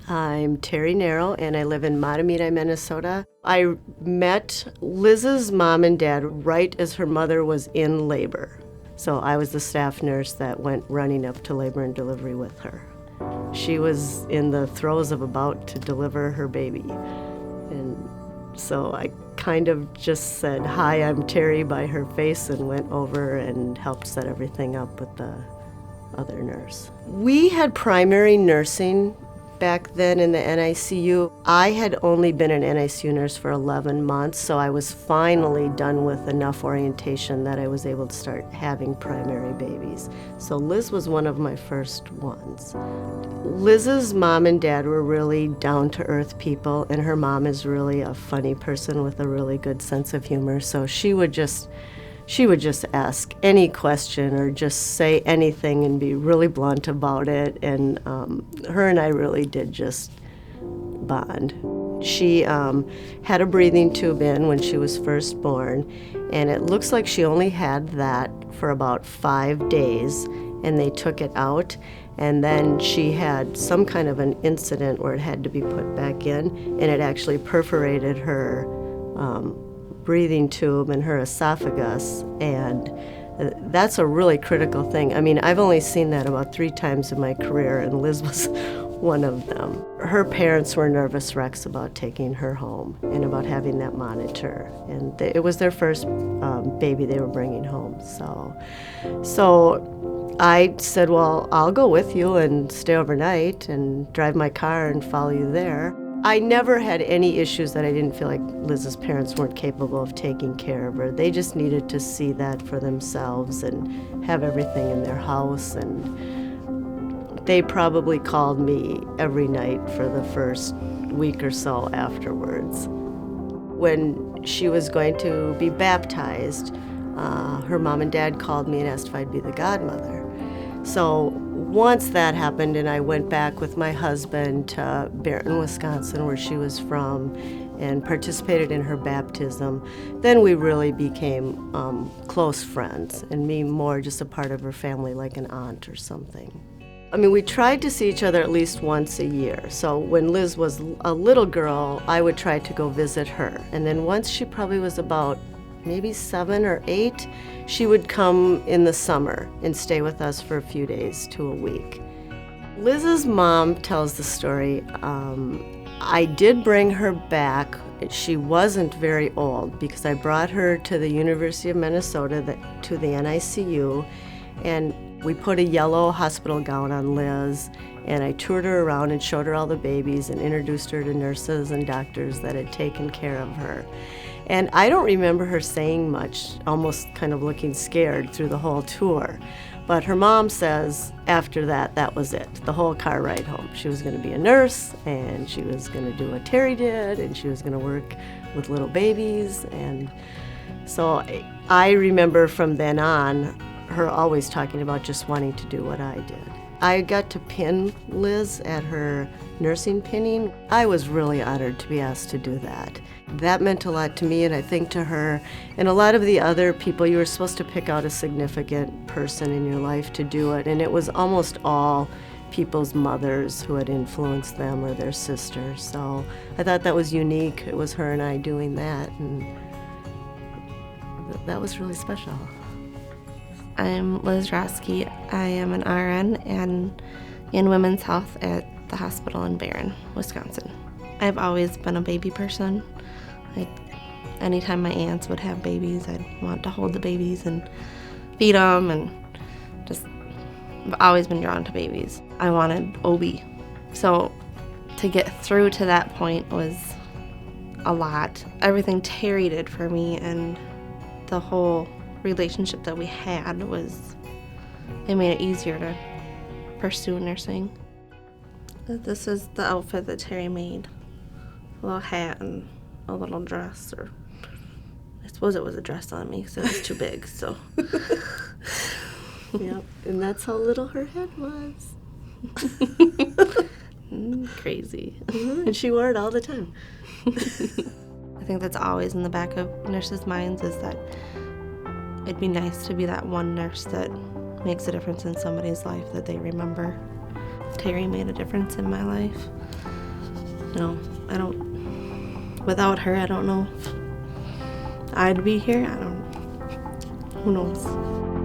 I'm Terri and I live in Matamidi, Minnesota. I met Liz's mom and dad right as her mother was in labor. So I was the staff nurse that went running up to labor and delivery with her. She was in the throes of about to deliver her baby. And so I kind of just said, "Hi, I'm Terri," by her face and went over and helped set everything up with the other nurse. We had primary nursing back then in the NICU. I had only been an NICU nurse for 11 months, so I was finally done with enough orientation that I was able to start having primary babies. So Liz was one of my first ones. Liz's mom and dad were really down-to-earth people, and her mom is really a funny person with a really good sense of humor, so she would just ask any question or just say anything and be really blunt about it. And her and I really did just bond. She had a breathing tube in when she was first born, and it looks like she only had that for about 5 days, and they took it out. And then she had some kind of an incident where it had to be put back in, and it actually perforated her breathing tube and her esophagus, and that's a really critical thing. I mean, I've only seen that about 3 times in my career, and Liz was one of them. Her parents were nervous wrecks about taking her home and about having that monitor, and it was their first baby they were bringing home. So I said, well, I'll go with you and stay overnight and drive my car and follow you there. I never had any issues that I didn't feel like Liz's parents weren't capable of taking care of her. They just needed to see that for themselves and have everything in their house. And they probably called me every night for the first week or so afterwards. When she was going to be baptized, her mom and dad called me and asked if I'd be the godmother. So once that happened and I went back with my husband to Barron, Wisconsin, where she was from, and participated in her baptism, then we really became close friends, and me more just a part of her family, like an aunt or something. I mean, we tried to see each other at least once a year. So when Liz was a little girl, I would try to go visit her. And then once she probably was about maybe 7 or 8, she would come in the summer and stay with us for a few days to a week. Liz's mom tells the story. I did bring her back. She wasn't very old because I brought her to the University of Minnesota, to the NICU, and we put a yellow hospital gown on Liz, and I toured her around and showed her all the babies and introduced her to nurses and doctors that had taken care of her. And I don't remember her saying much, almost kind of looking scared through the whole tour. But her mom says after that was it, the whole car ride home. She was going to be a nurse, and she was going to do what Terri did, and she was going to work with little babies. And so I remember from then on her always talking about just wanting to do what I did. I got to pin Liz at her nursing pinning. I was really honored to be asked to do that. That meant a lot to me, and I think to her and a lot of the other people. You were supposed to pick out a significant person in your life to do it, and it was almost all people's mothers who had influenced them or their sisters. So I thought that was unique. It was her and I doing that, and that was really special. I'm Liz Roski. I am an RN and in women's health at the hospital in Barron, Wisconsin. I've always been a baby person. Anytime my aunts would have babies, I'd want to hold the babies and feed them, and I've always been drawn to babies. I wanted OB. So to get through to that point was a lot. Everything Terri did for me and the whole relationship that we had it made it easier to pursue nursing. This is the outfit that Terri made. A little hat and a little dress, or I suppose it was a dress on me because it was too big, so. Yep, and that's how little her head was. Crazy. And she wore it all the time. I think that's always in the back of nurses' minds, is that it'd be nice to be that one nurse that makes a difference in somebody's life that they remember. Terri made a difference in my life. Without her, I don't know if I'd be here. Who knows?